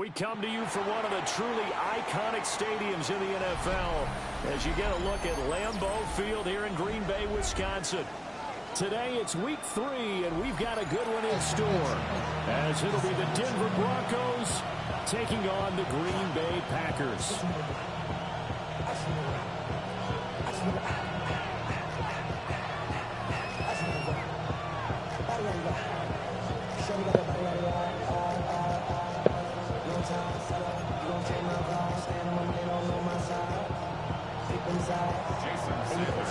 We come to you from one of the truly iconic stadiums in the NFL as you get a look at Lambeau Field here in Green Bay, Wisconsin. Today it's week 3, and we've got a good one in store, as it'll be the Denver Broncos taking on the Green Bay Packers.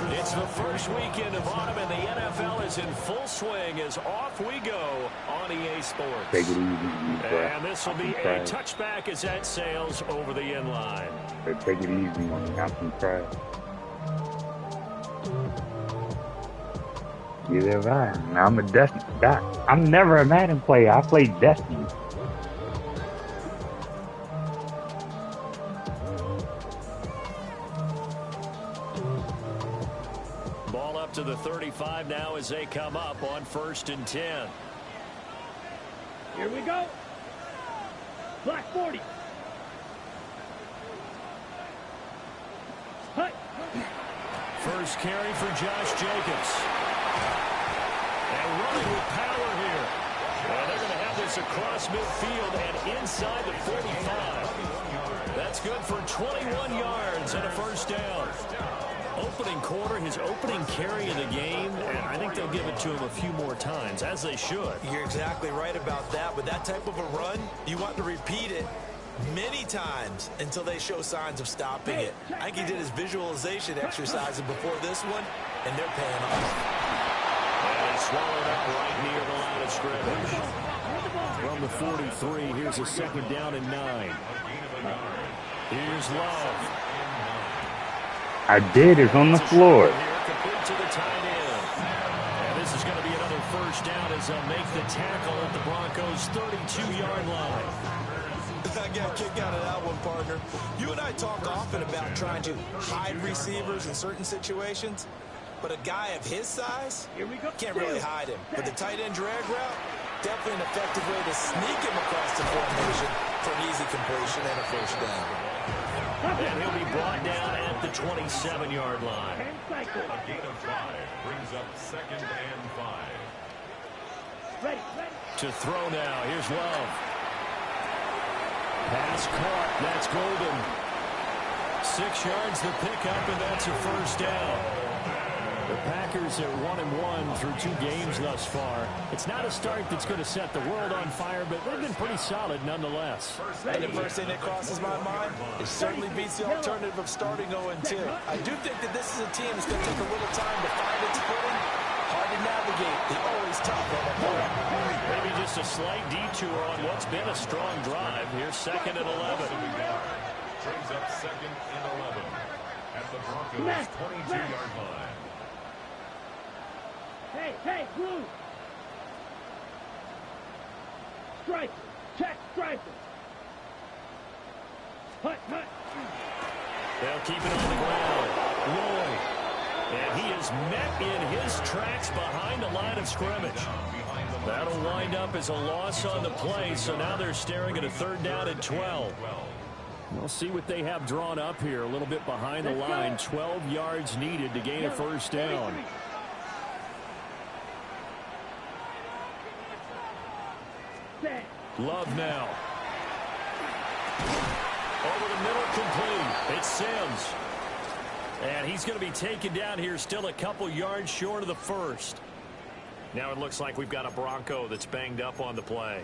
It's the first weekend of autumn, and the NFL is in full swing as off we go on EA Sports. Take it easy, bro. And this will be a touchback as that sails over the end line. Take it easy, man. Have some pride. You're right. I'm a Destiny guy. I'm never a Madden player. I play Destiny. Ball up to the 35 now as they come up on 1st and 10. Here we go. Black 40. Hut. First carry for Josh Jacobs. And running with power here. And they're going to have this across midfield and inside the 45. That's good for 21 yards and a first down. Opening quarter, his opening carry of the game, and I think they'll give it to him a few more times, as they should. You're exactly right about that. With that type of a run, you want to repeat it many times until they show signs of stopping it. I think he did his visualization exercises before this one, and they're paying off. And swallowed up right near the line of scrimmage. From the 43, here's a second down and 9. Here's Love. I did. It's on the floor. Complete to the tight end. And this is going to be another first down as they'll make the tackle at the Broncos' 32-yard line. I got a kick out of that one, partner. You and I talk often about trying to hide receivers in certain situations, but a guy of his size can't really hide him. But the tight end drag route, definitely an effective way to sneak him across the formation for an easy completion and a first down. And he'll be brought down at the 27-yard line. A gain of 5 brings up 2nd and 5. Ready. To throw now. Here's Love. Pass caught. That's Golden. 6 yards the pickup, and that's a first down. The Packers are 1-1 through 2 games thus far. It's not a start that's going to set the world on fire, but they've been pretty solid nonetheless. And the first thing that crosses my mind, it certainly beats the alternative of starting 0-2. I do think that this is a team that's going to take a little time to find its footing. Hard to navigate. They're always tough on the ball. Maybe just a slight detour on what's been a strong drive. Here's 2nd and 11. Brings up 2nd and 11 at the Broncos' 22-yard line. Hey, blue. Striker. Check striker. Hut. They'll keep it on the ground. Lloyd. And he is met in his tracks behind the line of scrimmage. That'll wind up as a loss on the play, so now they're staring at a 3rd down and 12. We'll see what they have drawn up here. A little bit behind the line. 12 yards needed to gain a first down. Love now. Over the middle, complete. It's Sims. And he's going to be taken down here, still a couple yards short of the first. Now it looks like we've got a Bronco that's banged up on the play.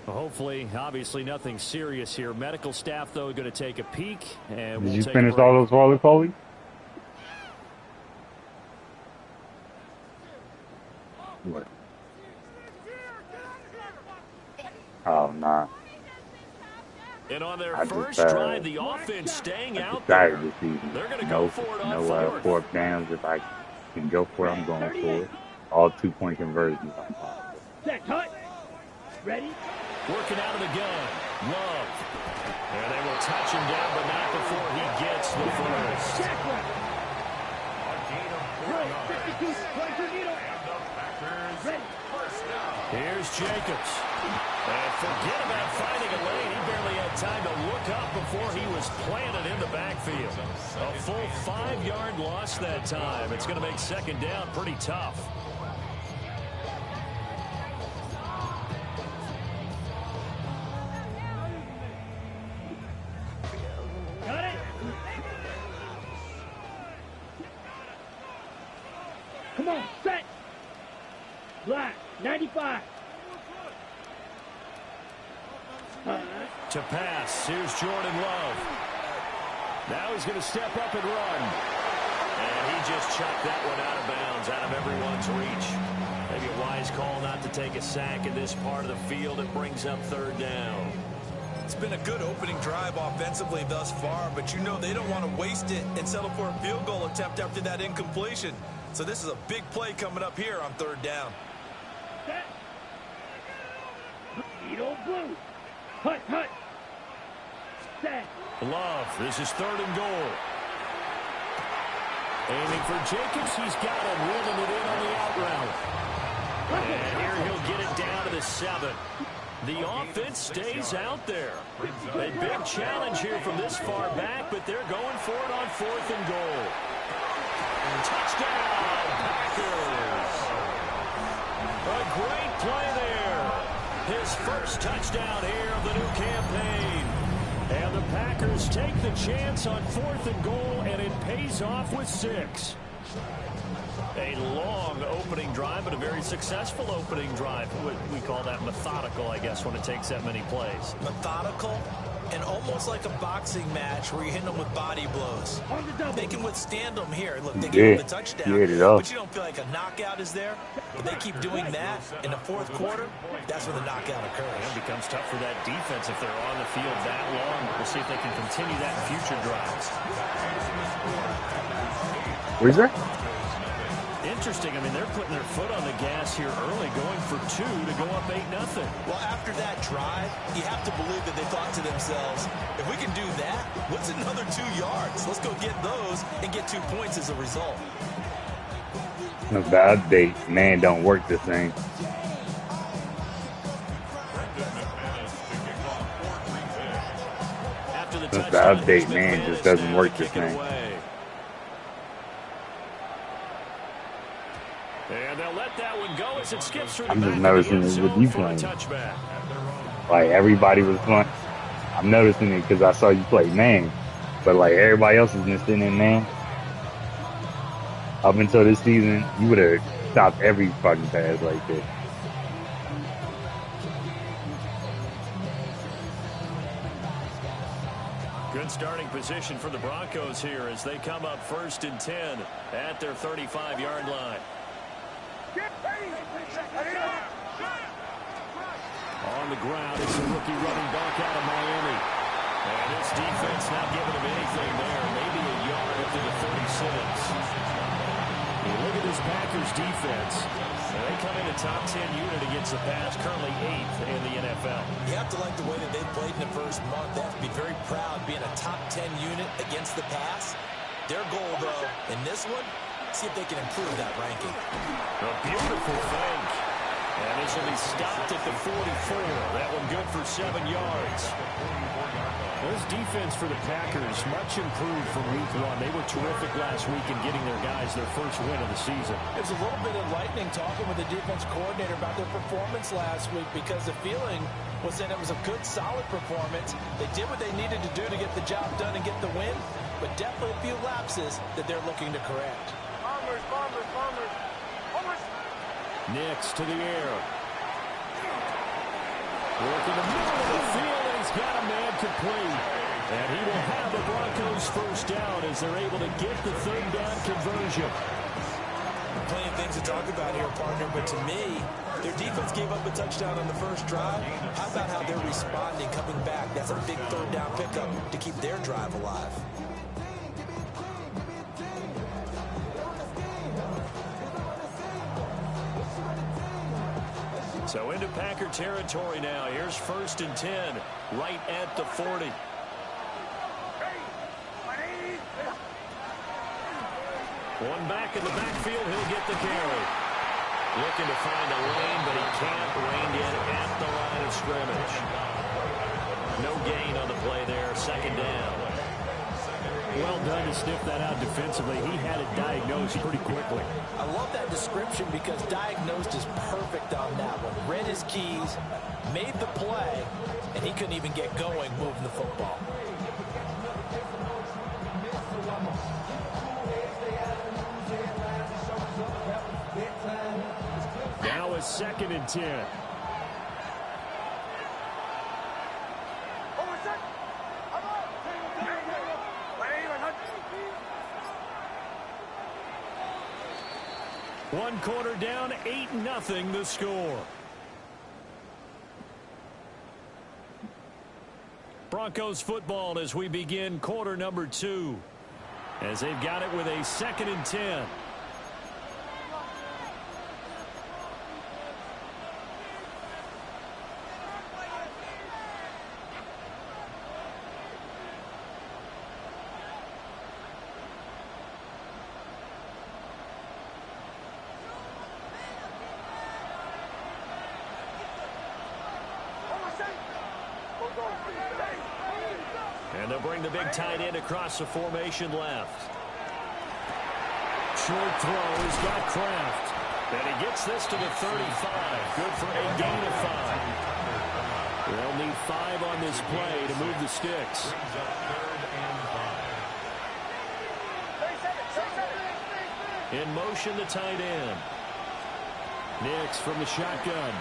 Hopefully, obviously nothing serious here. Medical staff, though, going to take a peek. And Did you finish all those roly-polies? What? Oh, nah. And on their first drive, the offense staying out there. there. They're going to go for it on 4th. 4th downs. If I can go for it, I'm going for it. All 2-point conversions. Set, hut. Ready? Working out of the gun. Love. And they will touch him down, but not before he gets the first. Check right. A gain of 4 yards. 52, 22, needle. And the Packers Ready. first down. Here's Jacobs. And forget about finding a lane. He broke up before he was planted in the backfield. A full 5-yard loss that time. It's going to make second down pretty tough. Got it. Come on, set. Black, 95. To pass, here's Jordan Love. Now he's going to step up and run. And he just chucked that one out of bounds, out of everyone's reach. Maybe a wise call not to take a sack in this part of the field. It brings up third down. It's been a good opening drive offensively thus far, but you know they don't want to waste it and settle for a field goal attempt after that incompletion. So this is a big play coming up here on third down. Set. Edo blue. Hut, hut. Set. Love, this is third and goal. Aiming for Jacobs, he's got him, wheeling it in on the out route. And here he'll get it down to the 7. The offense stays out there. A big challenge here from this far back, but they're going for it on 4th and goal. Touchdown, Packers. A great play there. His first touchdown here of the new campaign. And the Packers take the chance on 4th and goal, and it pays off with 6. A long opening drive, but a very successful opening drive. We call that methodical, I guess, when it takes that many plays. Methodical and almost like a boxing match where you're hitting them with body blows. They can withstand them here. Look, they give them the touchdown, but you don't feel like a knockout is there. But they keep doing that in the 4th quarter. That's when the knockout occurs. It becomes tough for that defense if they're on the field that long. We'll see if they can continue that in future drives. Where's that? Interesting. I mean, they're putting their foot on the gas here early, going for 2 to go up 8-0. Well, after that drive, you have to believe that they thought to themselves, if we can do that, what's another 2 yards? Let's go get those and get 2 points as a result. The update, man, don't work the same. After the update, man, just doesn't work the same. And they'll let that one go as it skips through the I'm just back noticing of the this end with zone you for a playing. touchback. Like, everybody was playing. I'm noticing it because I saw you play man. But, like, everybody else has been sitting in man. Up until this season, you would have stopped every fucking pass like this. Good starting position for the Broncos here as they come up 1st and 10 at their 35-yard line. On the ground, it's a rookie running back out of Miami. And this defense not giving him anything there. Maybe a yard up to the 36. Look at this Packers defense. They come in a top 10 unit against the pass, currently 8th in the NFL. You have to like the way that they played in the first month. They have to be very proud being a top 10 unit against the pass. Their goal, though, in this one, see if they can improve that ranking. A beautiful fake. And this will be stopped at the 44. That one good for 7 yards. This defense for the Packers, much improved from week 1. They were terrific last week in getting their guys their first win of the season. It's a little bit enlightening talking with the defense coordinator about their performance last week because the feeling was that it was a good, solid performance. They did what they needed to do to get the job done and get the win, but definitely a few lapses that they're looking to correct. Nix to the air. Working the middle of the field, and he's got a man complete. And he will have the Broncos first down as they're able to get the third down conversion. Plenty of things to talk about here, partner, but to me, their defense gave up a touchdown on the first drive. How about how they're responding, coming back? That's a big third down pickup to keep their drive alive. So into Packer territory now. Here's 1st and 10, right at the 40. One back in the backfield, he'll get the carry. Looking to find a lane, but he can't. Reined in at the line of scrimmage. No gain on the play there. Second down. Well done to sniff that out defensively. He had it diagnosed pretty quickly. I love that description because diagnosed is perfect on that one. Read his keys, made the play, and he couldn't even get going moving the football. Now a 2nd and 10. One quarter down, 8-0 the score. Broncos football as we begin quarter number 2. As they've got it with a 2nd and 10. And they'll bring the big tight end across the formation left. Short throw. He's got Kraft. And he gets this to the 35. Good for a gain of 5. They'll need 5 on this play to move the sticks. In motion, the tight end. Nix from the shotgun.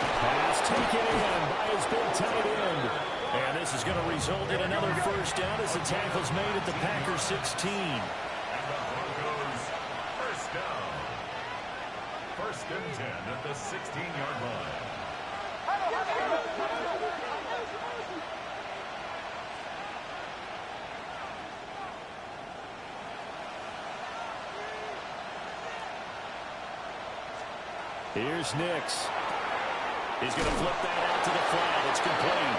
Pass taken in by his big tight end. And this is going to result in another first down as the tackle's made at the Packers 16. And the Broncos first down. 1st and 10 at the 16-yard line. Here's Nix. He's going to flip that out to the flat. It's complete.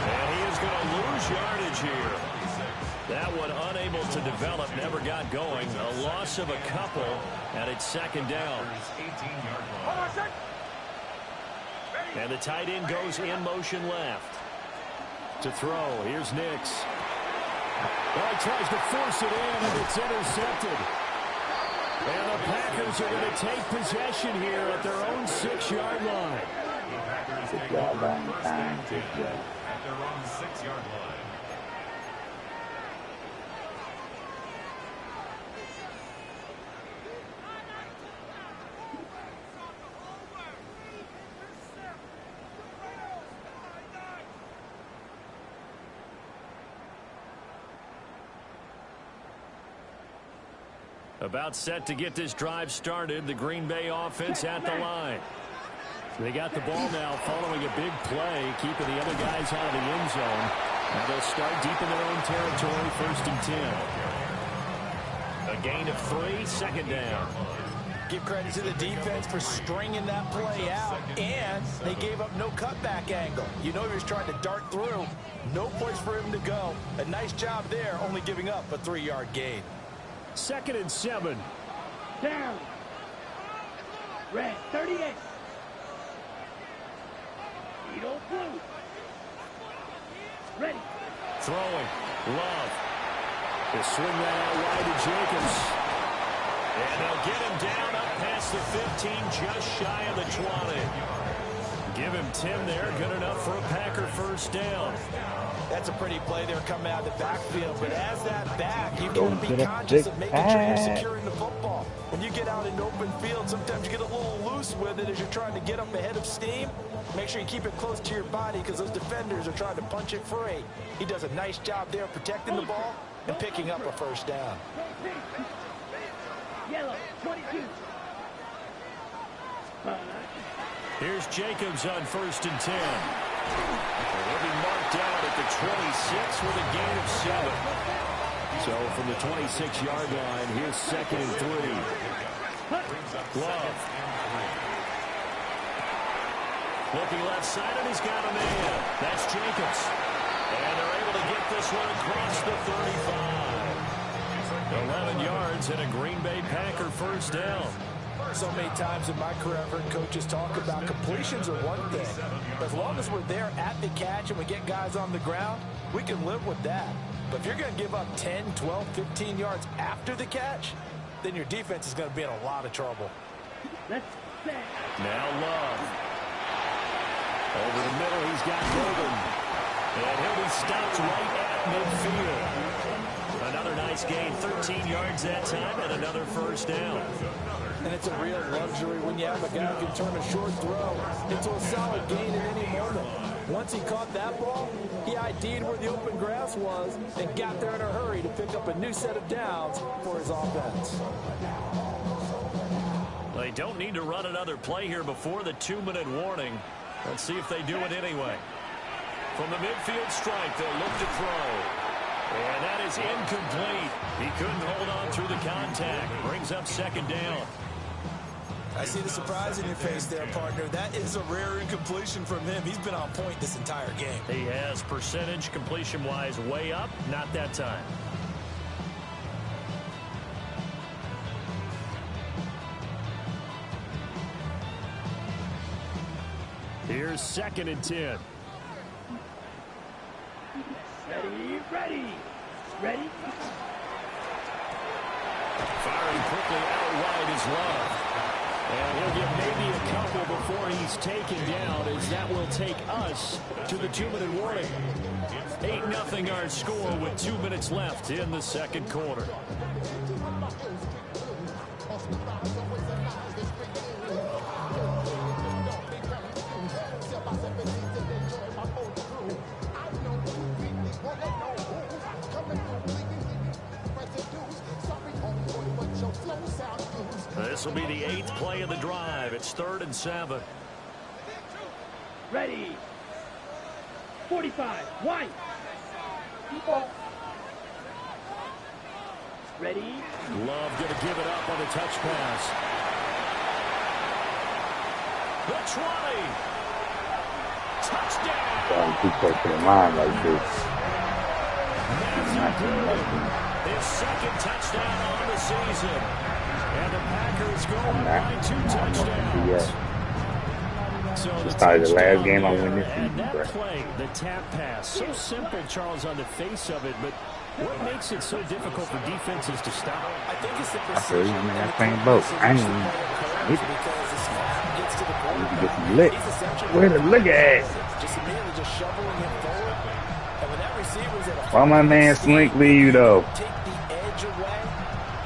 And he is going to lose yardage here. That one unable to develop, never got going. A loss of a couple, and it's 2nd down. And the tight end goes in motion left. To throw, here's Nix. Well, he tries to force it in, and it's intercepted. And the Packers are going to take possession here at their own 6-yard line. Good job, Valentine. Good job. At their own 6-yard line. About set to get this drive started. The Green Bay offense at the line. They got the ball now following a big play, keeping the other guys out of the end zone. Now they'll start deep in their own territory, 1st and 10. A gain of 3, 2nd down. Give credit to the defense for stringing that play out, and they gave up no cutback angle. You know he was trying to dart through. No place for him to go. A nice job there, only giving up a 3-yard gain. 2nd and 7. Down. Red, 38. Eagle blue. Ready. Throwing. Love. They swing that out wide to Jacobs. And they'll get him down up past the 15, just shy of the 20. Give him 10 there. Good enough for a Packer first down. That's a pretty play there coming out of the backfield. But as that back, you've got to be conscious of making sure you're securing the football. When you get out in open field, sometimes you get a little loose with it as you're trying to get up ahead of steam. Make sure you keep it close to your body because those defenders are trying to punch it free. He does a nice job there protecting the ball and picking up a first down. Yellow, 22. Here's Jacobs on 1st and 10. He'll be marked out at the 26 with a gain of 7. So from the 26-yard line, here's 2nd and 3. Love. Looking left side, and he's got a man. That's Jacobs. And they're able to get this one across the 35. 11 yards and a Green Bay Packer first down. So many times in my career, I've heard coaches talk about completions are one thing. But as long as we're there at the catch and we get guys on the ground, we can live with that. But if you're going to give up 10, 12, 15 yards after the catch, then your defense is going to be in a lot of trouble. Let's set. Now Love. Over the middle, he's got Golden. And he'll be stopped right at midfield. Another nice gain, 13 yards that time, and another first down. And it's a real luxury when you have a guy who can turn a short throw into a solid gain at any moment. Once he caught that ball, he ID'd where the open grass was and got there in a hurry to pick up a new set of downs for his offense. They don't need to run another play here before the 2-minute warning. Let's see if they do it anyway. From the midfield stripe, they'll look to throw. And that is incomplete. He couldn't hold on through the contact. Brings up second down. I see the surprise in your face there, partner. That is a rare incompletion from him. He's been on point this entire game. He has percentage completion-wise way up. Not that time. Here's 2nd and 10. Ready. Firing quickly out wide is Love. And he'll get maybe a couple before he's taken down, as that will take us to the 2-minute warning. 8-0 our score with 2 minutes left in the second quarter. This will be the 8th play of the drive. It's 3rd and 7. Ready. 45. White. Ready. Love going to give it up on the touch pass. The 20. Touchdown. Trying to keep close to the line like this. His 2nd touchdown on the season. And the Packers go on by 2 touchdowns. So It's probably the last game I win this season, and that bro. play, the tap pass, so simple, Charles, on the face of it, but what makes it so difficult for defenses to stop? I think it's the I feel you. precision. I'm in that and the same boat. quickness I in ain't which even the ball occurs, because as the snap gets to the need to quarterback, get some licks. he's essentially Where to look at? just immediately just shoveling him forward. And when that receiver's at a Why my man Slink leave though? take the edge away,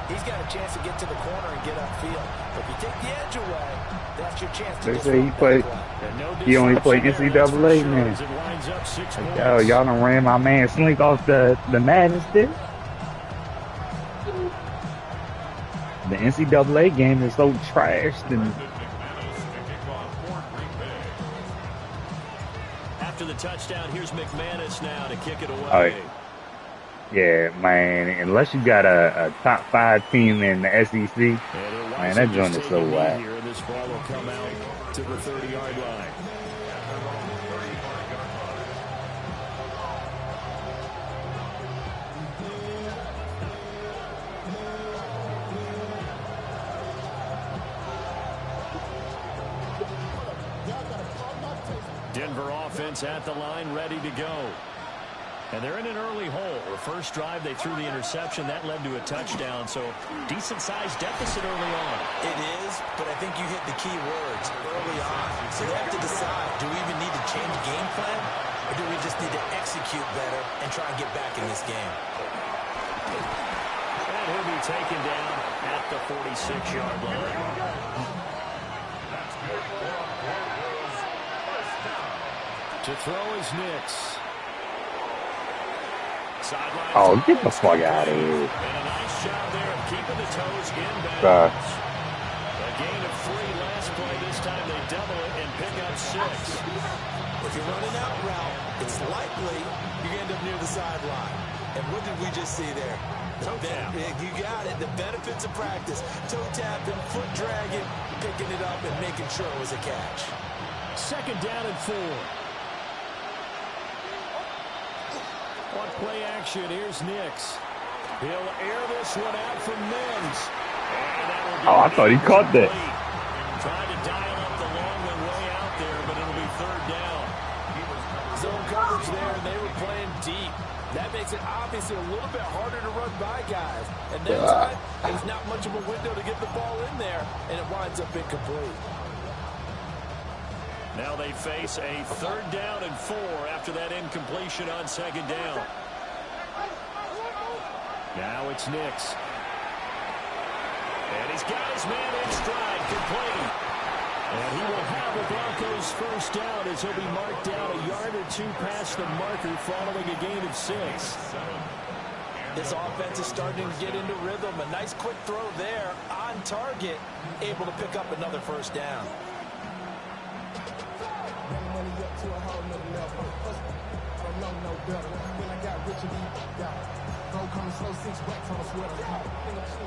he's got a chance to get to the corner and get upfield. But if you take the edge away, that's your chance to They say he disrupt played. that play. He only played NCAA, man. As it winds up 6 points. Yo, y'all done ran my man Slink off the Madden stick. The NCAA game is so trashed and After the touchdown, here's McManus now to kick it away. All right. Yeah, man, unless you got a top 5 team in the SEC, man, that joint is so whack. Here, and this ball will come out to the 30-yard line. Denver offense at the line, ready to go. And they're in an early hole. The first drive, they threw the interception. That led to a touchdown, so decent-sized deficit early on. It is, but I think you hit the key words early on. So they have to decide, do we even need to change game plan, or do we just need to execute better and try and get back in this game? And he'll be taken down at the 46-yard line. To throw is Nix. Oh, get the fuck out of here. And a nice job there of keeping the toes inbounds. A gain of 3 last play. This time they double it and pick up 6. If you're running out route, it's likely you end up near the sideline. And what did we just see there? Toe tap. You got it. The benefits of practice. Toe tapping, foot dragging, picking it up, and making sure it was a catch. 2nd down and 4. On play action, here's Nix. He'll air this one out from Mims. Oh, I thought he caught that. Trying to dial up the long way out there, but it'll be third down. Zone coverage there, and they were playing deep. That makes it obviously a little bit harder to run by guys. And that time, there's not much of a window to get the ball in there, and it winds up incomplete. Now they face a 3rd down and 4 after that incompletion on 2nd down. Now it's Nix. And he's got his man in stride, complete. And he will have the Broncos first down as he'll be marked down a yard or 2 past the marker following a gain of 6. This offense is starting to get into rhythm. A nice quick throw there on target, able to pick up another first down.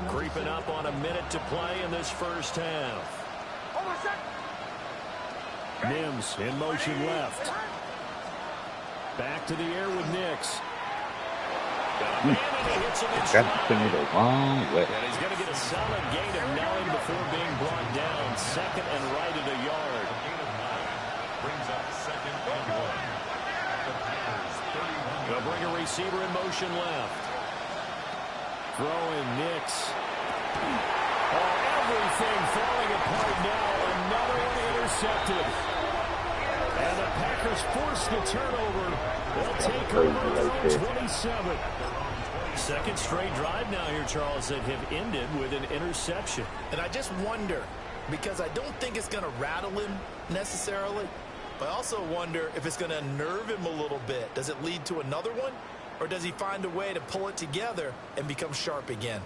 Creeping up on a minute to play in this first half. Mims in motion left. Back to the air with Nix. Got to send it a long way. And he's going to get a solid gain of 9 before being brought down. 2nd and right at a yard. Brings up 2nd and 1. They'll bring a receiver in motion left. Throwing Nix. Oh, everything falling apart now. Another one intercepted. And the Packers force the turnover. They'll take over at 27. 2nd straight drive now here, Charles, that have ended with an interception. And I just wonder, because I don't think it's going to rattle him necessarily, but I also wonder if it's going to unnerve him a little bit. Does it lead to another one? Or does he find a way to pull it together and become sharp again?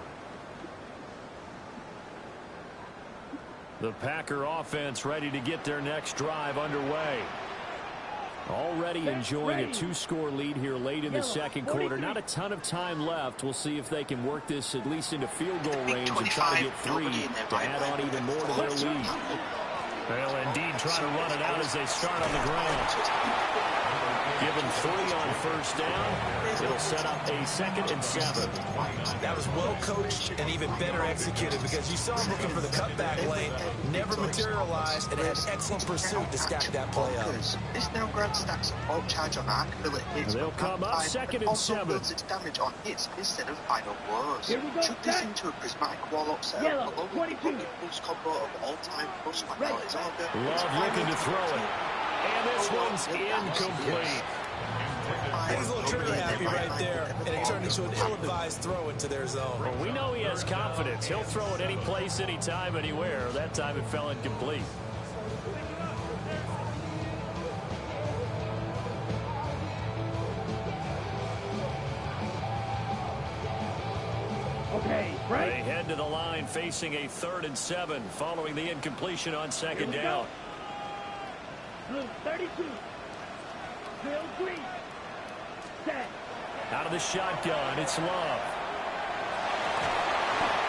The Packer offense ready to get their next drive underway. Already enjoying a 2-score lead here late in the 2nd quarter. Not a ton of time left. We'll see if they can work this at least into field goal range and try to get 3 to add on even more to their lead. They'll indeed try to run it out as they start on the ground. Given 3 on first down, it'll set up a 2nd and 7. That was well coached and even better executed because you saw him looking for the cutback lane, never materialized, and had excellent pursuit to stack that play up. This now grants stacks a fault charge on arc ability hits. They'll come up 2nd and also 7. builds its damage on hits instead of final blows. Chuck this into a prismatic wall upset, along with the rocket boost combo of all-time plus fatalities order. Love looking to throw it. And this one's incomplete. He's a little trigger happy right there, and it turned into an ill-advised throw into their zone. Well, we know he has confidence. He'll throw it any place, anytime, anywhere. That time it fell incomplete. Okay, right. They head to the line facing a 3rd and 7 following the incompletion on 2nd down. Blue 32. Bill Green. Set. Out of the shotgun, it's Love.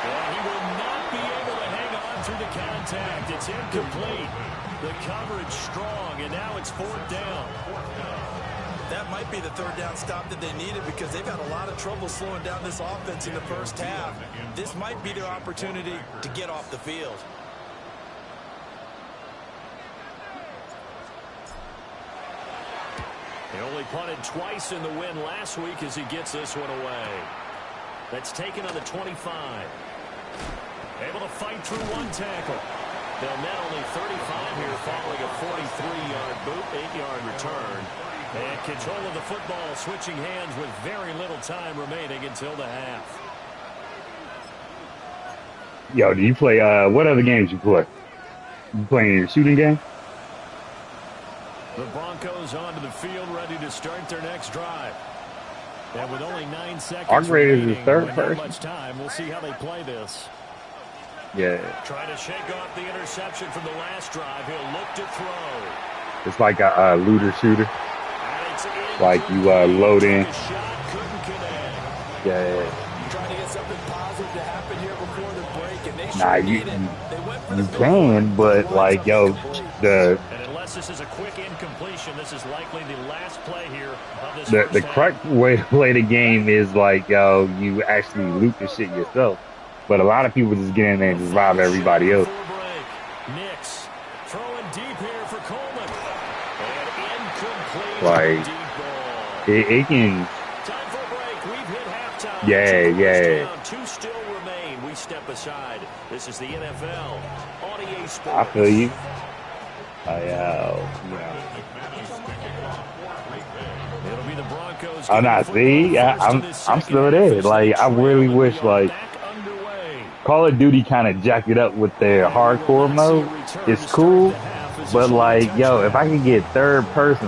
And he will not be able to hang on through the contact. It's incomplete. The coverage strong, and now it's 4th down. That might be the 3rd down stop that they needed because they've had a lot of trouble slowing down this offense in the first half. This might be their opportunity to get off the field. He only punted twice in the win last week as he gets this one away. That's taken on the 25. Able to fight through 1 tackle. They'll net only 35 here following a 43-yard boot, 8-yard return. And control of the football switching hands with very little time remaining until the half. Yo, do you play, what other games you play? You playing your shooting game? The Broncos onto the field ready to start their next drive. And with only 9 seconds Our grade is remaining, the third with person. not much time, we'll see how they play this. Yeah. Trying to shake off the interception from the last drive. He'll look to throw. It's like a looter shooter. And it's Like you load in. The shot couldn't connect. Yeah. Trying to get something positive to happen here before the break, and they Nah, sure you need it. They went for the can, but like, yo, the And unless this is a quick incompletion, this is likely the last play here of this the first half. correct way to play the game is like, yo, you actually loot the shit yourself. But a lot of people just get in there and just rob everybody else. Knicks throwing deep here for Coleman. And incomplete. Like, it can. Time for a break. We've hit halftime. Yeah. Two still remain. We step aside. This is the NFL on EA Sports. I feel you. It'll be the Broncos. I'm not. See, I'm still there. Like, I really wish, like, Call of Duty kind of jacked it up with their hardcore mode. It's cool, but like, yo, if I could get third person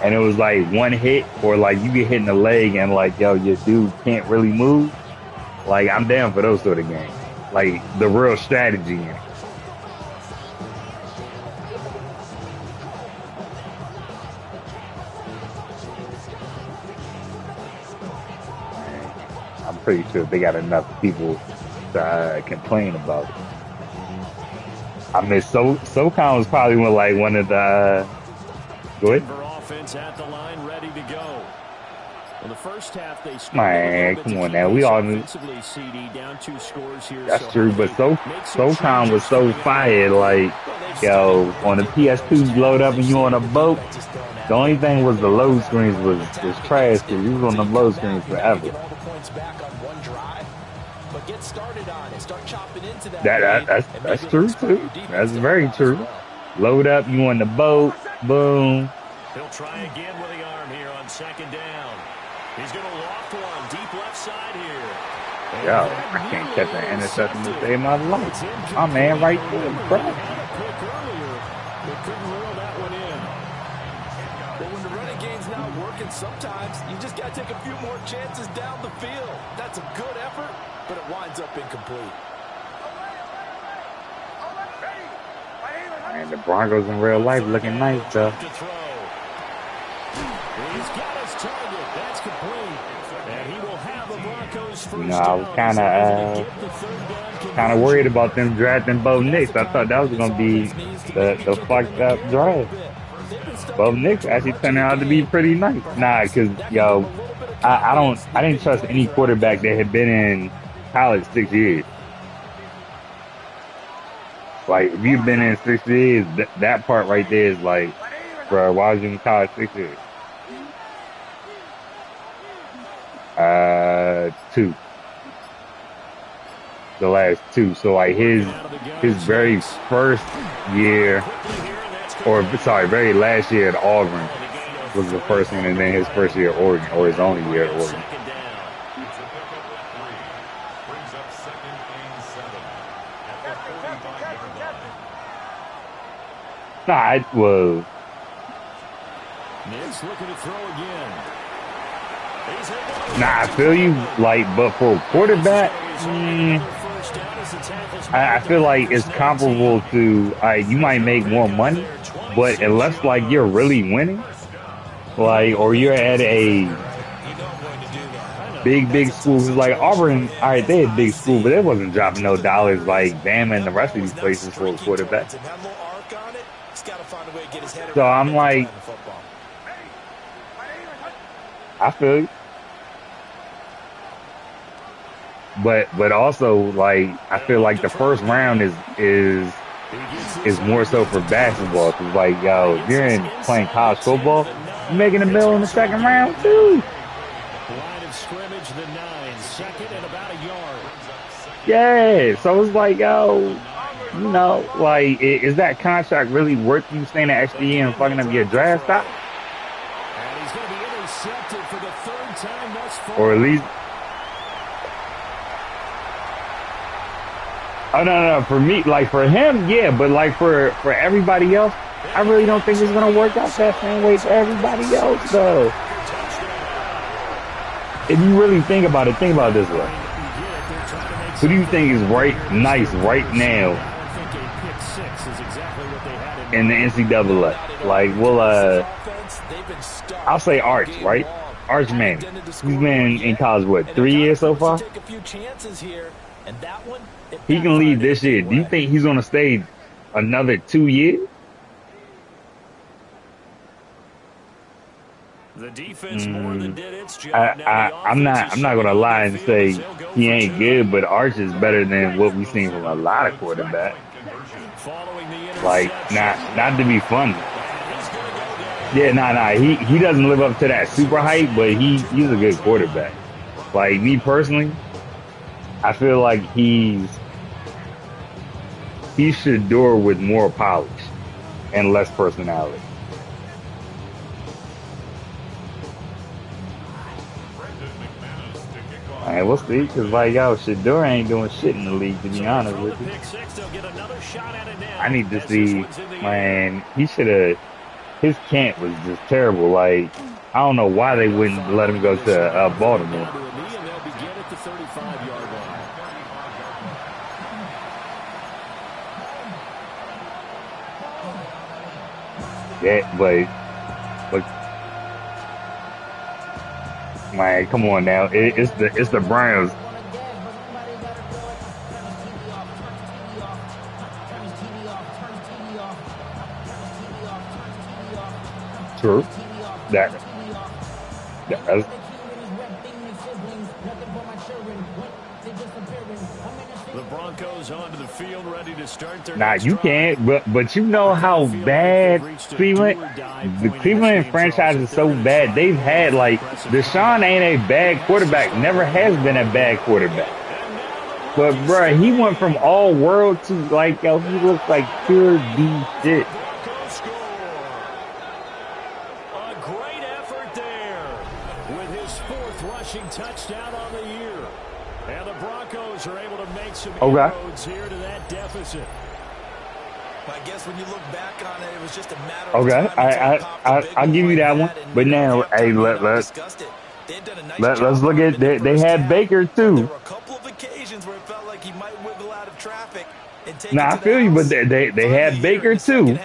and it was like one hit, or like you get hit in the leg and like, yo, your dude can't really move, like, I'm down for those sort of games. Like, the real strategy in it. I'm pretty sure they got enough people to complain about it. I mean, SoCon was probably one of the. Go ahead. Offense at the line, ready to go. In the first half, they man, come on now. We all knew. down 2 scores here. That's true, but SoCon was so fired. Like, yo, on the PS2 load up and you on a boat. The only thing was the load screens was trash because you was on the load screens forever. That's true too. That's very true. Load up, you on the boat, boom. He'll try again with the arm here on second down. He's going to loft one deep left side here. Yo, I can't catch an interception to save my life. My man right there, bro. Sometimes you just got to take a few more chances down the field. That's a good effort, but it winds up incomplete. And the Broncos in real life looking nice, though. He's got his target. That's complete. And he will have the Broncos first down. I was kind of worried about them drafting Bo Nix. I thought that was going to be the fucked up draft. Bo Nix actually turned out to be pretty nice. Nah, because, yo, I didn't trust any quarterback that had been in college 6 years. Like, if you've been in 6 years, that part right there is like, bro, why was you in college 6 years? 2. The last 2. So, like, his very first year, very last year at Auburn was the first one, and then his first year at Oregon, or his only year at Oregon. Nah, it was. Looking to throw again. Nah, I feel you. Like, but for a quarterback, I feel like it's comparable to, you might make more money, but unless like you're really winning, like, or you're at a big school, cause like Auburn, all right, they had big school, but it wasn't dropping no dollars like Bama and the rest of these places for a quarterback. So I'm like, I feel you. But also, like, I feel like the first round is more so for basketball. Cause like, yo, if you're playing college football, you're making a middle in the second round too. Line of scrimmage, the 9, second and about a yard. Yeah, so it's like, yo, you know, like, is that contract really worth you staying at SDE and fucking up your draft stock? And he's going to be intercepted for the 3rd time thus far. Or at least. Oh, no, for me, like, for him, yeah, but, like, for everybody else, I really don't think it's going to work out that same way for everybody else, though. If you really think about it this way. Who do you think is nice right now in the NCAA? Like, I'll say Arch, right? Arch Manning. He's been in college, what, 3 years so far? He can leave this year. Do you think he's going to stay another 2 years? The defense more than did its job. I'm not gonna lie and say he ain't good, but Arch is better than what we've seen from a lot of quarterbacks. Like, not to be funny. Yeah, nah. He doesn't live up to that super hype, but he's a good quarterback. Like, me personally, I feel like he's Shador with more polish and less personality. Man, we'll see, because, like, yo, Shador ain't doing shit in the league, to be honest with you. I need to see, man, he should have, his camp was just terrible. Like, I don't know why they wouldn't let him go to Baltimore. Yeah, but man, come on now. It's the Browns. True. That's the Broncos onto the field, ready to start their Nah, you can't, but you know how bad the Cleveland franchise is so bad. They've had, like, Deshaun ain't a bad quarterback, never has been a bad quarterback. But bruh, he went from all world to, like, yo, he looks like pure D shit. A great effort there with his 4th rushing touchdown on the year. And the Broncos are able to make some inroads here to that deficit. I guess when you look back on it, it was just a matter of time. I'll give you that one. But now, hey, let's look at they had Baker too. There were a couple of occasions where it felt like he might wiggle out of traffic and take I feel you, but they had Baker too,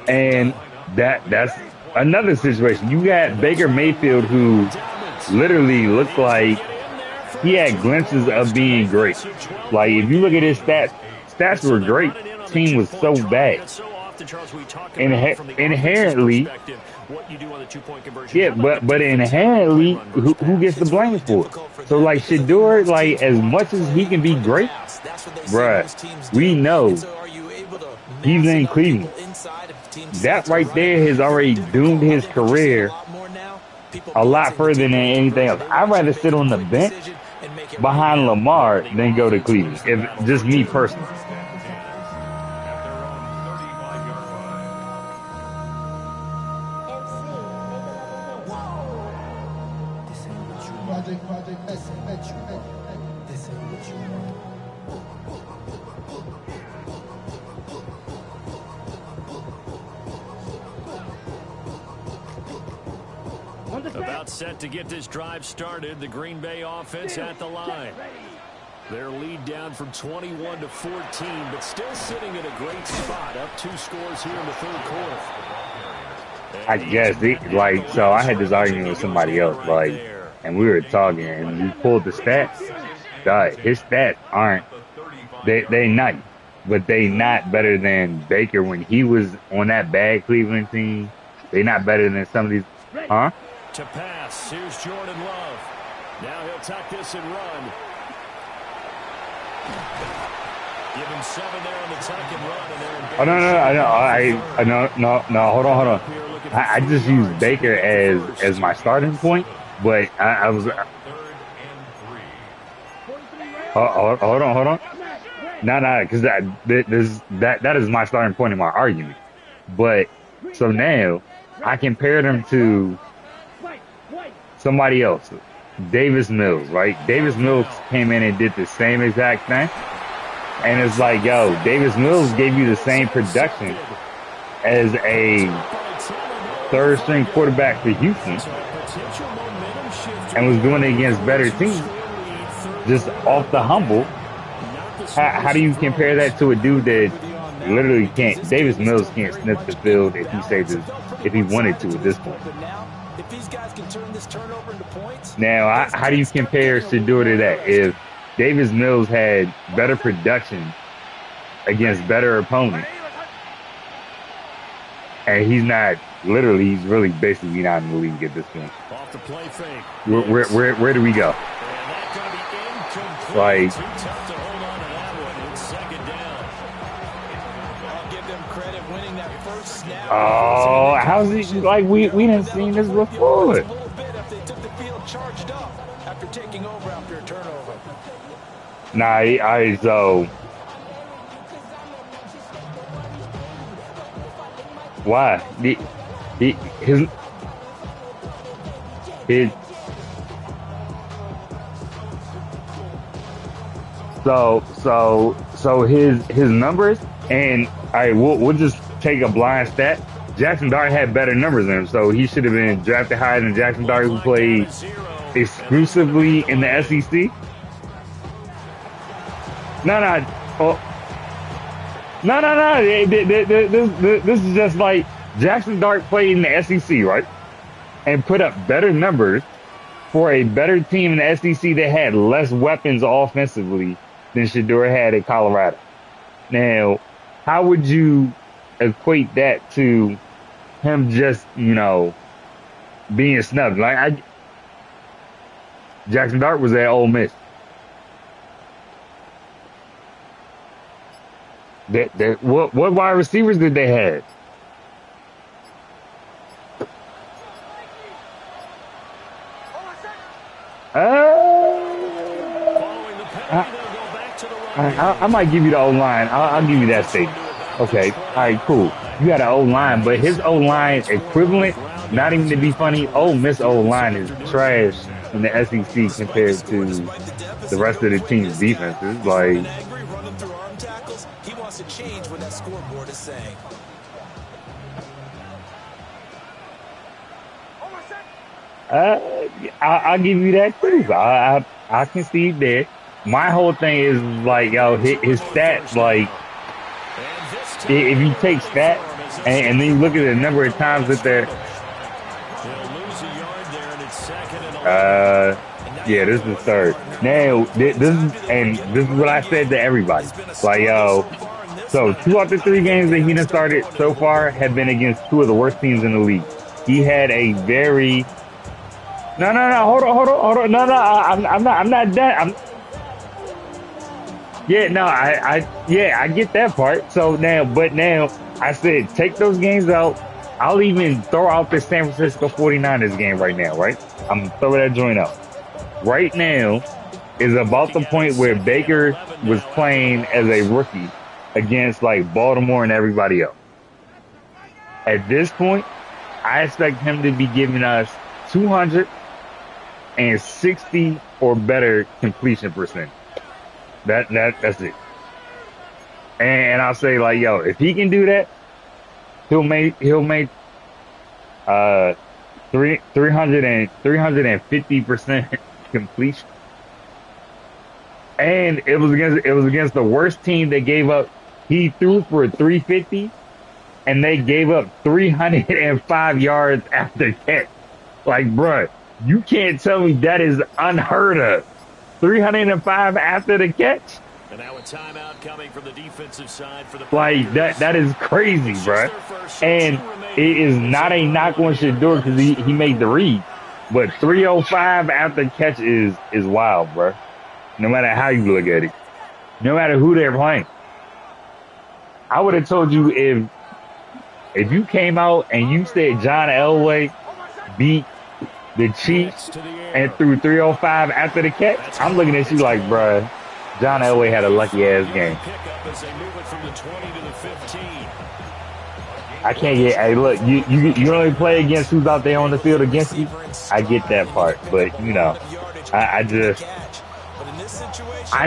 and that's another situation. You got Baker Mayfield, who literally looks like he had glimpses of being great. Like, if you look at his stats were great. Team was so bad. Inherently, yeah, but inherently, who gets the blame for it? So, like, Shador, like, as much as he can be great, bruh, we know he's in Cleveland. That right there has already doomed his career a lot further than anything else. I'd rather sit on the bench behind Lamar than go to Cleveland. If just me personally. About set to get this drive started. The Green Bay offense at the line. Their lead down from 21 to 14, but still sitting in a great spot. Up 2 scores here in the 3rd quarter. I guess, like, so I had this argument with somebody else, like, and we were talking, and we pulled the stats. His stats aren't, they nice, but they not better than Baker when he was on that bad Cleveland team. They not better than some of these, huh? To pass, here's Jordan Love. Now he'll tuck this and run. Give him 7 there on the tuck and run. And no, hold on. I just used Baker as my starting point, but I was. Hold on. No, because that is my starting point in my argument. But so now I compared him to somebody else, Davis Mills, right? Davis Mills came in and did the same exact thing. And it's like, yo, Davis Mills gave you the same production as a 3rd string quarterback for Houston and was doing it against better teams, just off the humble. How do you compare that to a dude that literally can't? Davis Mills can't sniff the field if he wanted to at this point. If these guys can turn this turnover into points. Now, how do you compare Shador to that? If Davis Mills had better production against better opponents, And he's not, literally, he's really basically not in the league at this point. Off the play fake. Where do we go? And that's going to be incomplete. Like, Too tough to hold on to that one. It's second down. I'll give them credit winning that first snap. oh, how's it, like, we didn't see this before. A little bit if they took the field charged up after taking over after a turnover. Nah, so why? His so his numbers, and all right, we'll just take a blind stat. Jackson Dart had better numbers than him, so he should have been drafted higher than Jackson Dart, who played exclusively in the SEC. No. This is just like Jackson Dart played in the SEC, right? And put up better numbers for a better team in the SEC that had less weapons offensively than Shedeur had at Colorado. Now, how would you equate that to him just, being snubbed? Like, Jackson Dart was at Ole Miss. What wide receivers did they have? I might give you the O-line. I'll give you that statement. Okay. All right, cool. You got an O-line, but his O-line equivalent, not even to be funny, Ole Miss O-line is trash in the SEC compared to the rest of the team's defenses. Like, he wants to change what that scoreboard is saying. I'll give you that too. I concede that. My whole thing is like, his stats, like, if you take stats and then you look at the number of times that they're, this is third. Now, this is what I said to everybody. Like, so 2 out of 3 games that he done started so far have been against 2 of the worst teams in the league. He had a very, no, hold on. No, I'm not done. I get that part. So now I said, take those games out. I'll even throw out the San Francisco 49ers game right now, right? I'm throwing that joint out. Right now is about the point where Baker was playing as a rookie against like Baltimore and everybody else. At this point, I expect him to be giving us 260 or better completion percentage. That's it. And I'll say, like, if he can do that, he'll make 350% completion. And it was against the worst team that gave up. He threw for 350, and they gave up 305 yards after catch. Like, bruh, you can't tell me that is unheard of. 305 after the catch. And now a timeout coming from the defensive side for the like that is crazy, bruh. And it is not a knock on Shedeur because he made the read. But 305 after catch is wild, bruh. No matter how you look at it. No matter who they're playing. I would have told you if you came out and you said John Elway beat the Chiefs and threw 305 after the catch, I'm looking at you like, bruh, John Elway had a lucky ass game. I can't get. Hey, look, you only play against who's out there on the field against you. I get that part, but I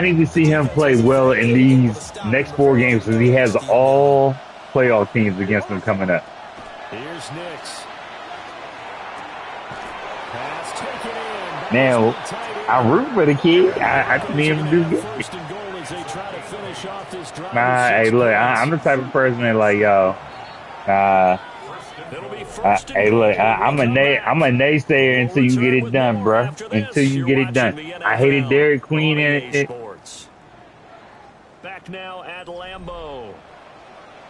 need to see him play well in these next 4 games because he has all playoff teams against him coming up. Here's Nix. Now, I root for the kid. I need him to do good. Hey, look, I'm the type of person that like, hey, look, I'm a naysayer until you get it done, bro. Until you get it done. I hated Dairy Queen and it. Back now at Lambeau.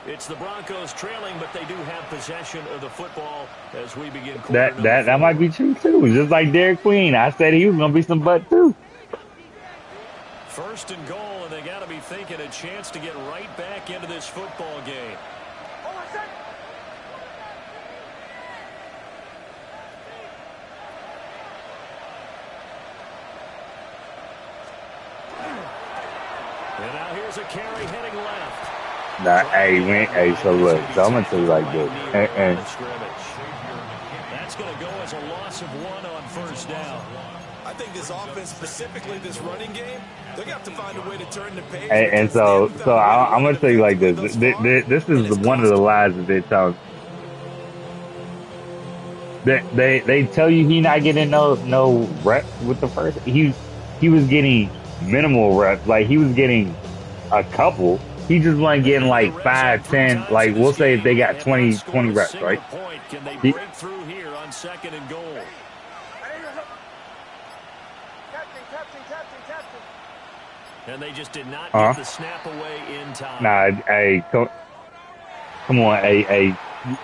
It's the Broncos trailing, but they do have possession of the football as we begin quarter That number that that 4. might be true too. Just like Derek Queen, I said he was gonna be some butt too. First and goal, and they got to be thinking a chance to get right back into this football game. And now here's a carry heading left. Nah, hey, so look, so I'm gonna tell you like this, and That's going to go as a loss of 1 on first down. I think this offense, specifically this running game, they're going to have to find a way to turn the page. and so I'm gonna tell you like this. This is one of the lies that they tell. They tell you he not getting no reps with the first. He was getting minimal reps. Like he was getting a couple. He just wasn't getting like 5, 10. Like we'll say if they got 20 reps, right? Can they break through here on second and goal? And they just did not get the snap away in time. Nah, hey, come on, hey.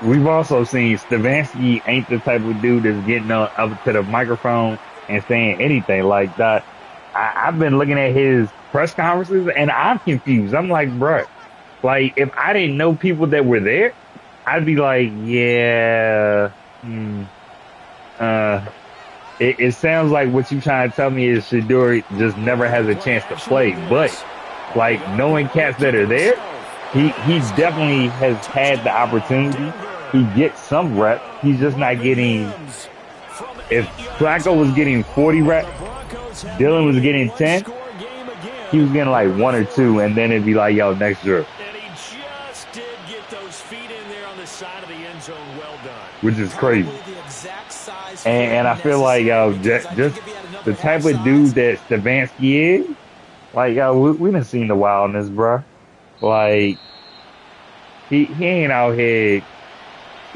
We've also seen Stefanski ain't the type of dude that's getting up to the microphone and saying anything like that. I've been looking at his press conferences and I'm confused. I'm like, bruh, like if I didn't know people that were there, I'd be like, yeah, it sounds like what you trying to tell me is Shador just never has a chance to play. But like knowing cats that are there, he definitely has had the opportunity. He gets some reps. He's just not getting. If Flacco was getting 40 reps, Dylan was getting 10. He was getting like 1 or 2, and then it'd be like, yo, next year. And he just did get those feet in there on the side of the end zone. Well done. Which is crazy. And I feel like, yo, just the type of dude that Stefanski is, like, yo, we done seen the wildness, bro. Like, he ain't out here.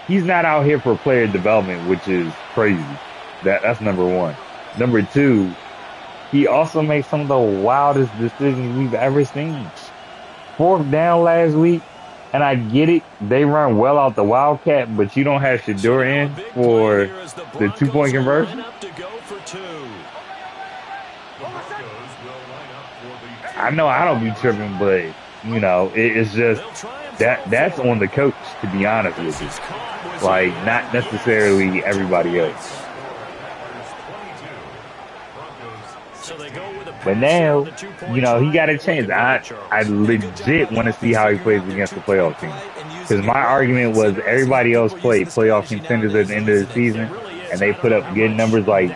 He's not out here for player development, which is crazy. That's number one. Number two, he also makes some of the wildest decisions we've ever seen. 4th down last week, and I get it. They run well out the Wildcat, but you don't have Shador in for the 2-point conversion. I know I don't be tripping, but, you know, it's just that's on the coach, to be honest with you. Like, not necessarily everybody else. But now, you know, he got a chance. I legit want to see how he plays against the playoff team. Because my argument was everybody else played playoff contenders at the end of the season, and they put up good numbers. Like,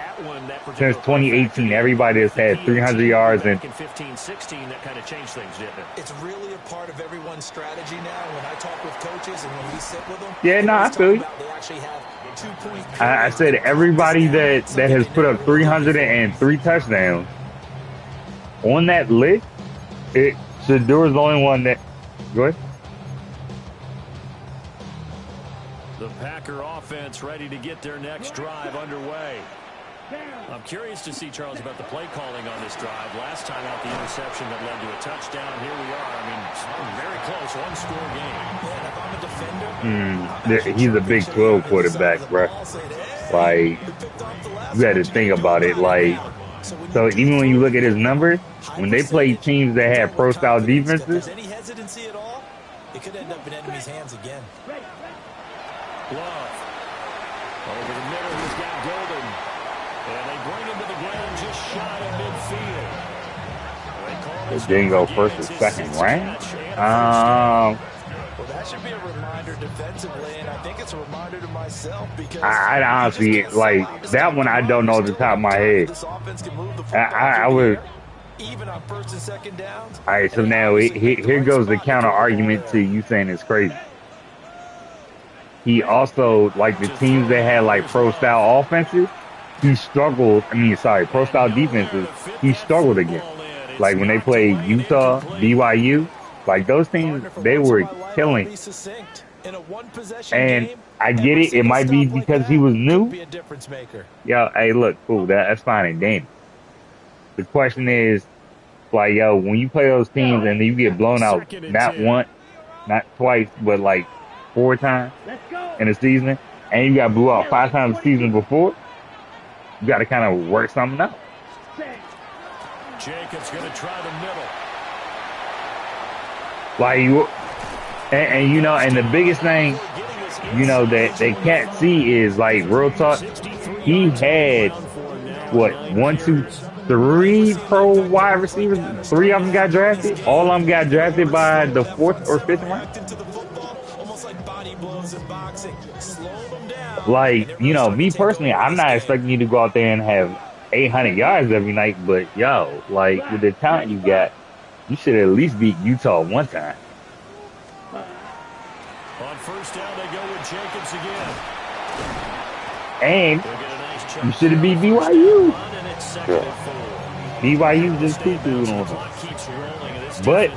since 2018, everybody has had 300 yards. And 15-16, that kind of changed things, didn't it? It's really a part of everyone's strategy now. When I talk with coaches and when we sit with them, yeah, no, I feel you. They actually have 2-point. I said everybody that has put up 303 touchdowns on that list, Shador's the only one that. Go ahead. The Packer offense ready to get their next drive underway. I'm curious to see, Charles, about the play calling on this drive. Last time out, the interception that led to a touchdown. Here we are. I mean, very close, one-score game. If I'm a defender, He's a Big 12 quarterback, bro. Like, you had to think about it. Like, so even when you look at his numbers, when they play teams that have pro-style defenses, any hesitancy at all, it could end up in enemy's hands again. Love. Over the middle, he's got Golden. And they bring him to the ground just shy of midfield. it didn't go first or second round. Well, that should be a reminder defensively, and I think it's a reminder to myself because I honestly, like, that one I don't know at the top of my head. I would. Even on 1st and 2nd downs. All right, so now here goes the counter argument to you saying it's crazy. He also, like the teams that had like pro-style offenses, he struggled. Pro-style defenses, he struggled against. Like when they played Utah, BYU, like those teams, they were killing. And I get it. It might be because he was new. Yo, hey, look, cool. That's fine and dandy. The question is, like, yo, when you play those teams and you get blown out not once, not twice, but like 4 times Let's go. in a season, and you got blew out 5 times a season before, you got to kind of work something out. Set. Jacobs going to try the middle. Like you, and you know, and the biggest thing, you know, that they can't see is like real talk. He had what 1, 2, 3 pro wide receivers. 3 of them got drafted. All of them got drafted by the 4th or 5th round. Like, you know, me personally, I'm not expecting you to go out there and have 800 yards every night, but yo, like with the talent you got, you should at least beat Utah one time. On first down, they go with Jacobs again. And you should have beat BYU. BYU just cuckooed on him. But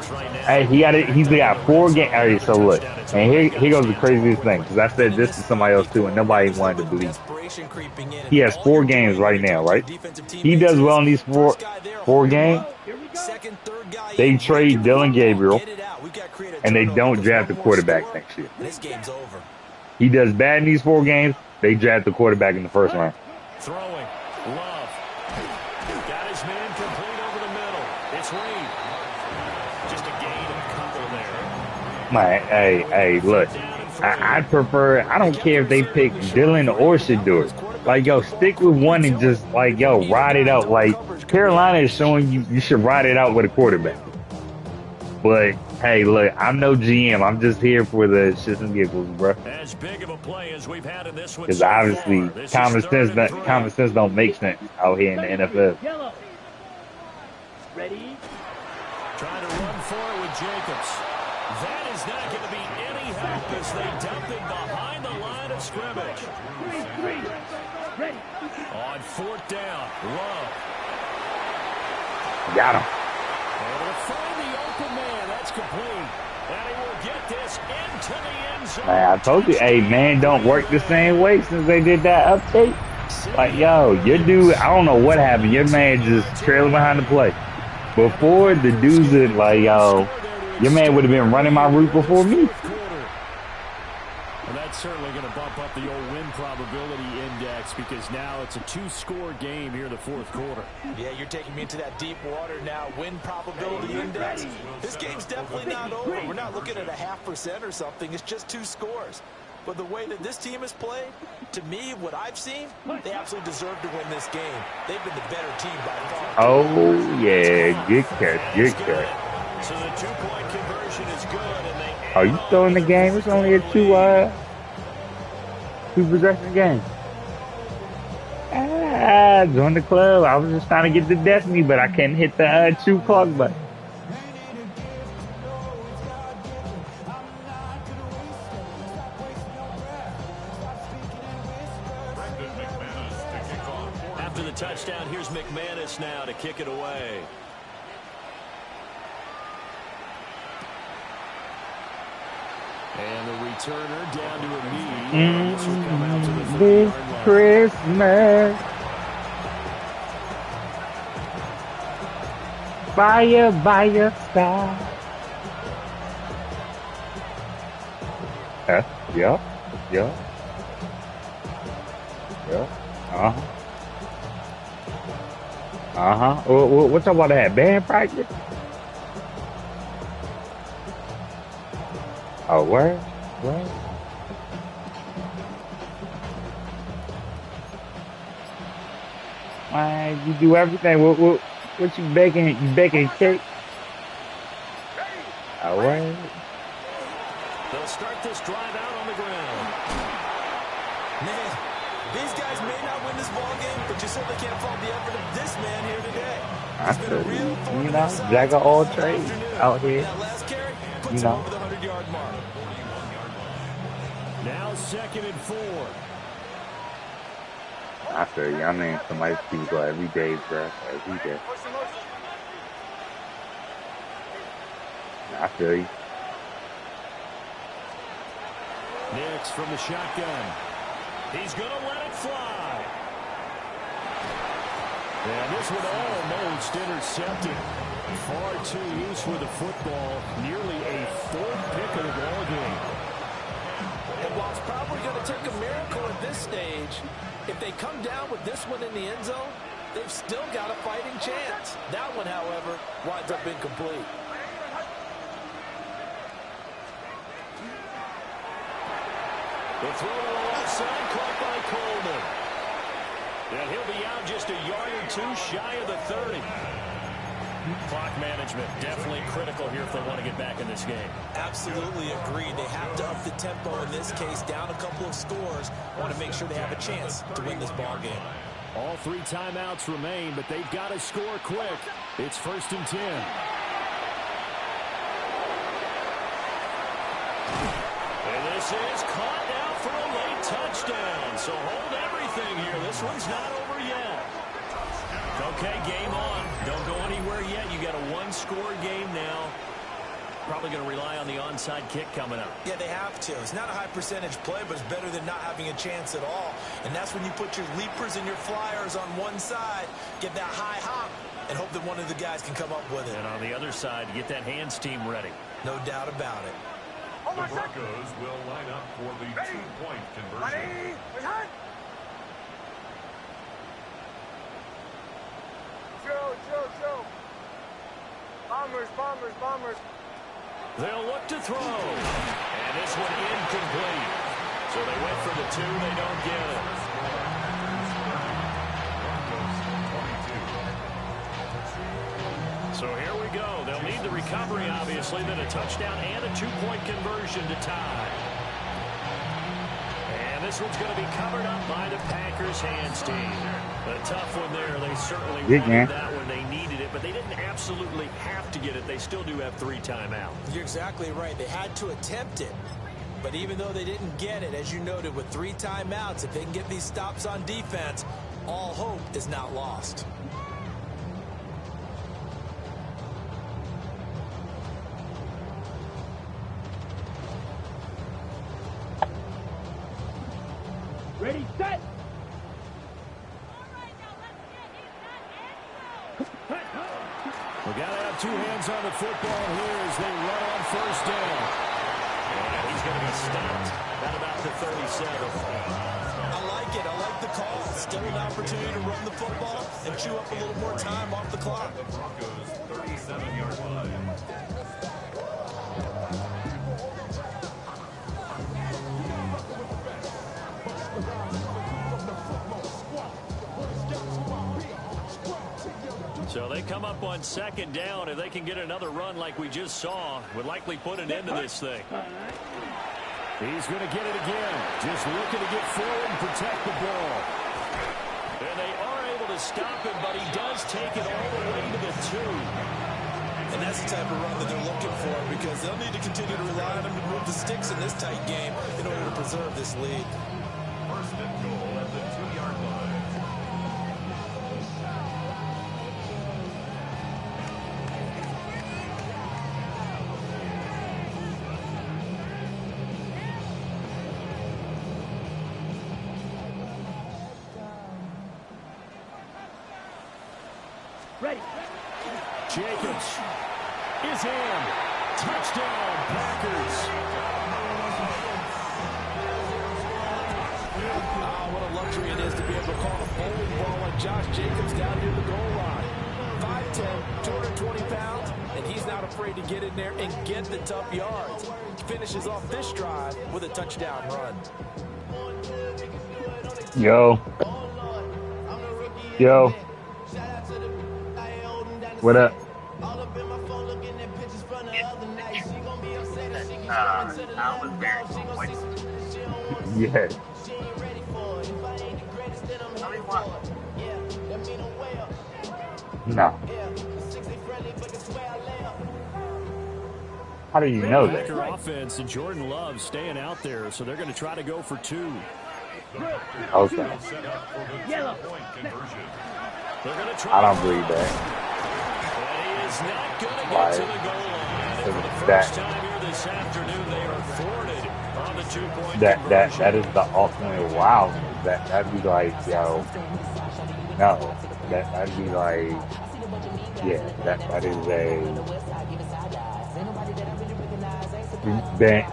hey, he's got 4 games. All right, so look, and here goes the craziest thing, because I said this to somebody else too, and nobody wanted to believe. He has 4 games right now, right? He does well in these four games. They trade Dylan Gabriel, and they don't draft the quarterback next year. He does bad in these 4 games. They draft the quarterback in the first round. Throwing. Love. Got his man complete over the middle. It's Reed. Just a gain of a couple there. Man, hey, look. I'd prefer, I don't care if they pick Dylan or Shedeur. Like, yo, stick with one and just, like, yo, ride it out. Like, Carolina is showing you should ride it out with a quarterback. But, hey, look, I'm no GM. I'm just here for the shits and giggles, bro. As big of a play as we've had in this one. Because obviously, common sense don't make sense out here in the NFL. Yellow. Ready? Trying to run for it with Jacobs. That is not going to be any help as they dump it behind the line of scrimmage. 3. Ready. On 4th down, Love. Got him. Able to find the open man. That's complete. And he will get this into the end zone. Man, I told you, hey, man, don't work the same way since they did that update. Like, yo, your dude, I don't know what happened. Your man just trailing behind the play. Before, the dudes are like, yo, your man would have been running my route before me. And that's certainly going to bump up the old win probability index, because now it's a 2-score game here in the 4th quarter. Yeah, you're taking me into that deep water now. Win probability index. This game's definitely not over. We're not looking at a 0.5% or something. It's just 2 scores. But the way that this team has played, to me, what I've seen, they absolutely deserve to win this game. They've been the better team by far. Oh, yeah, good catch, good catch. So the 2-point conversion is good, and they Are you still in the game? It's only a 2 possession game. Join the club. I was just trying to get the destiny, but I couldn't hit the 2 clock button. after the touchdown, here's McManus now to kick it away. And the returner down to a knee. This will come out to the 50-yard line. Christmas. Fire by your side. Yeah. What's up about that? Band practice? Oh, where? Man, you do everything. What you baking? You baking cake? Oh, where? They'll start this drive out on the ground. Man, these guys may not win this ball game, but you certainly can't fault the effort of this man here today. He's been a real thorn in their side jack of all trades out here. That last carry puts him over the 100-yard mark. Now 2nd and 4. I feel you. I mean, somebody's people every day, bro. Every day. I feel you. Nix from the shotgun. He's going to let it fly. And this one almost intercepted. Far too loose with the football. Nearly a fourth pick of the ball game. And while it's probably going to take a miracle at this stage, if they come down with this one in the end zone, they've still got a fighting chance. That one, however, winds up incomplete. The throw to the left side, caught by Coleman. And he'll be out just a yard or two shy of the 30. Clock management definitely critical here if they want to get back in this game. Absolutely agreed. They have to up the tempo in this case, down a couple of scores. Want to make sure they have a chance to win this ball game. All 3 timeouts remain, but they've got to score quick. It's 1st and 10. And this is caught now for a late touchdown. So hold everything here. This one's not over yet. Okay, game on. Don't go anywhere yet. You got a 1-score game now. Probably going to rely on the onside kick coming up. Yeah, they have to. It's not a high percentage play, but it's better than not having a chance at all. And that's when you put your leapers and your flyers on one side, get that high hop, and hope that one of the guys can come up with it. And on the other side, get that hands team ready. No doubt about it. The Broncos will line up for the 2-point conversion. Joe. Bombers. They'll look to throw. And this one incomplete. So they went for the 2. They don't get it. So here we go. They'll need the recovery, obviously, then a touchdown and a 2-point conversion to tie. And this one's going to be covered up by the Packers hands team. A tough one there. They certainly wanted that when they needed it, but they didn't absolutely have to get it. They still do have 3 timeouts. You're exactly right. They had to attempt it. But even though they didn't get it, as you noted, with 3 timeouts, if they can get these stops on defense, all hope is not lost. Ready, set. We got to have 2 hands on the football here as they run on 1st down. And he's going to be stopped at about the 37. I like it. I like the call. Still an opportunity to run the football and chew up a little more time off the clock. The Broncos 37-yard line. So they come up on 2nd down. If they can get another run like we just saw, would likely put an end to this thing. He's going to get it again. Just looking to get forward and protect the ball. And they are able to stop him, but he does take it all the way to the 2. And that's the type of run that they're looking for, because they'll need to continue to rely on him to move the sticks in this tight game in order to preserve this lead. 1st and goal at the 2-yard line. Ready. Jacobs is in. Touchdown, Packers. What a luxury it is to be able to call a bowling ball like Josh Jacobs down near the goal line. 5'10", 220 pounds, and he's not afraid to get in there and get the tough yards. Finishes off this drive with a touchdown run. Yo. What up? Yeah. No. How do you know that? Packer offense and Jordan Love staying out there, so they're going to try to go for 2. Okay. Yellow. I don't believe that. And he is not going to get to the goal line. And for the first time here this afternoon, they are thwarted on the 2-point conversion. That is the ultimate wow. That'd be like, yo, no. that'd be like, yeah, that is a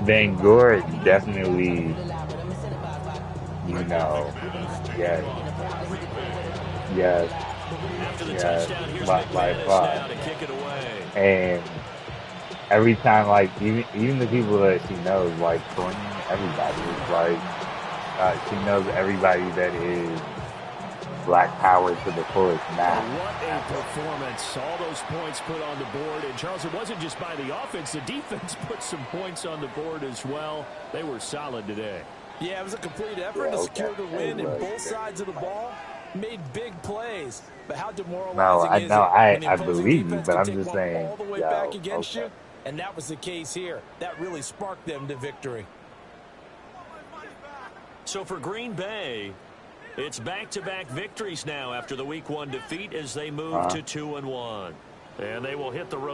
Van Gogh definitely, you know, yes, yes, After the yes, touchdown, here's by McManus far. now to kick it away. And every time, like, even the people that she knows, like Corinne, everybody is like, she knows everybody that is Black Power to the fullest now. What a performance. All those points put on the board. And, Charles, it wasn't just by the offense. The defense put some points on the board as well. They were solid today. Yeah, it was a complete effort to secure the win, and both sides of the ball made big plays. But how demoralizing is it when the opposing defense can take one all the way back against you? And that was the case here. That really sparked them to victory. So for Green Bay, it's back-to-back victories now after the Week 1 defeat as they move to 2-1. And they will hit the road.